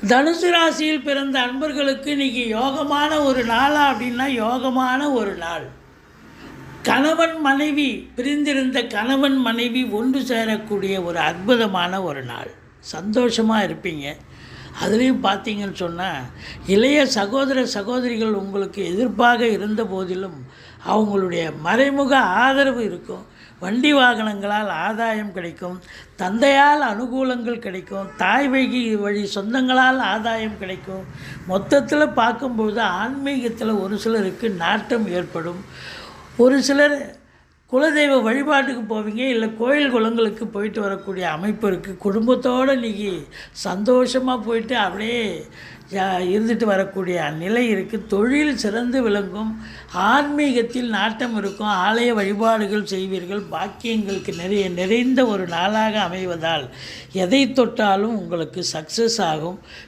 தனுசு ராசியில் பிறந்த அன்பர்களுக்கு இன்றைக்கி யோகமான ஒரு நாளா அப்படின்னா யோகமான ஒரு நாள். கணவன் மனைவி பிரிந்திருந்த கணவன் மனைவி ஒன்று சேரக்கூடிய ஒரு அற்புதமான ஒரு நாள். சந்தோஷமாக இருப்பீங்க. அதுலேயும் பார்த்தீங்கன்னு சொன்னால் இளைய சகோதர சகோதரிகள் உங்களுக்கு எதிர்ப்பாக இருந்த போதிலும் அவங்களுடைய மறைமுக ஆதரவு இருக்கும். வண்டி வாகனங்களால் ஆதாயம் கிடைக்கும். தந்தையால் அனுகூலங்கள் கிடைக்கும். தாய் வழி சொந்தங்களால் ஆதாயம் கிடைக்கும். மொத்தத்தில் பார்க்கும்போது ஆன்மீகத்தில் ஒரு சிலருக்கு நாட்டம் ஏற்படும். ஒரு சிலர் குலதெய்வ வழிபாட்டுக்கு போவீங்க, இல்லை கோயில் குளங்களுக்கு போயிட்டு வரக்கூடிய அமைப்பு இருக்குது. குடும்பத்தோடு இன்றைக்கி சந்தோஷமாக போயிட்டு அப்படியே இருந்துட்டு வரக்கூடிய நிலை இருக்குது. தொழில் சிறந்து விளங்கும். ஆன்மீகத்தில் நாட்டம் இருக்கும். ஆலய வழிபாடுகள் செய்வீர்கள். பாக்கியங்களுக்கு நிறைந்த ஒரு நாளாக அமைவதால் எதை தொட்டாலும் உங்களுக்கு சக்ஸஸ் ஆகும்.